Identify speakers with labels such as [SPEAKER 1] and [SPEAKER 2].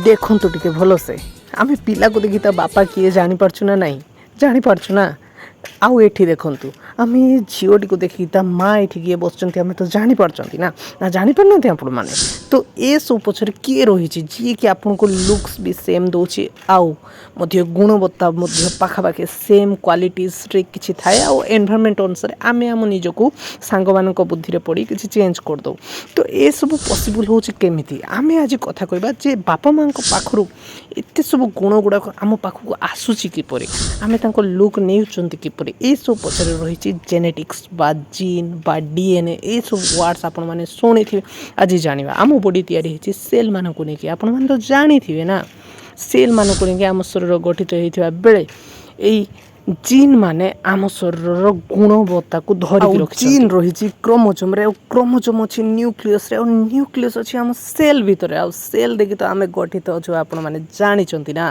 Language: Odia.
[SPEAKER 1] ଦେଖନ୍ତୁ ଟିକେ ଭଲସେ ଆମେ ପିଲାକୁ ଦେଖି ତା ବାପା କିଏ ଜାଣିପାରୁଛୁ ନା ନାହିଁ, ଜାଣିପାରୁଛୁ ନା। ଆଉ ଏଠି ଦେଖନ୍ତୁ ଆମେ ଝିଅଟିକୁ ଦେଖି ତା ମା ଏଠି କିଏ ବସୁଛନ୍ତି ଆମେ ତ ଜାଣିପାରୁଛନ୍ତି ନା, ନା ଜାଣିପାରୁନାହାନ୍ତି ଆପଣମାନେ। ତ ଏସବୁ ପଛରେ କିଏ ରହିଛି ଯିଏକି ଆପଣଙ୍କୁ ଲୁକ୍ସ ବି ସେମ୍ ଦେଉଛି, ଆଉ ମଧ୍ୟ ଗୁଣବତ୍ତା ମଧ୍ୟ ପାଖାପାଖି ସେମ୍ କ୍ୱାଲିଟିଜ୍ରେ କିଛି ଥାଏ। ଆଉ ଏନଭାରମେଣ୍ଟ ଅନୁସାରେ ଆମେ ଆମ ନିଜକୁ ସାଙ୍ଗମାନଙ୍କ ବୁଦ୍ଧିରେ ପଡ଼ି କିଛି ଚେଞ୍ଜ କରିଦେଉ। ତ ଏସବୁ ପସିବୁଲ୍ ହେଉଛି କେମିତି? ଆମେ ଆଜି କଥା କହିବା ଯେ ବାପା ମାଆଙ୍କ ପାଖରୁ ଏତେ ସବୁ ଗୁଣ ଗୁଡ଼ାକ ଆମ ପାଖକୁ ଆସୁଛି କିପରି, ଆମେ ତାଙ୍କ ଲୁକ୍ ନେଉଛନ୍ତି କିପରି, ଏସବୁ ପଛରେ ରହିଛି ଜେନେଟିକ୍ସ ବା ଜିନ୍ ବା DNA। ଏସବୁ ୱାର୍ଡ଼ସ୍ ଆପଣମାନେ ଶୁଣିଥିବେ। ଆଜି ଜାଣିବା ଆମ ବଡ଼ି ତିଆରି ହେଇଛି ସେଲ୍ମାନଙ୍କୁ ନେଇକି, ଆପଣମାନେ ତ ଜାଣିଥିବେ ନା। ସେଲ୍ମାନଙ୍କୁ ନେଇକି ଆମ ଶରୀର ଗଠିତ ହୋଇଥିବା ବେଳେ ଏଇ ଜିନ୍ ମାନେ ଆମ ଶରୀରର ଗୁଣବତ୍ତାକୁ ଧରିକି ରଖିଛନ୍ତି। ଜିନ୍ ରହିଛି କ୍ରୋମୋଜୋମ୍ରେ, ଆଉ କ୍ରୋମୋଜୋମ୍ ଅଛି ନ୍ୟୁକ୍ଲିୟସ୍ରେ, ଆଉ ନ୍ୟୁକ୍ଲିୟସ୍ ଅଛି ଆମ ସେଲ୍ ଭିତରେ, ଆଉ ସେଲ୍ ଦେଖି ତ ଆମେ ଗଠିତ ଅଛୁ ଆପଣମାନେ ଜାଣିଛନ୍ତି ନା।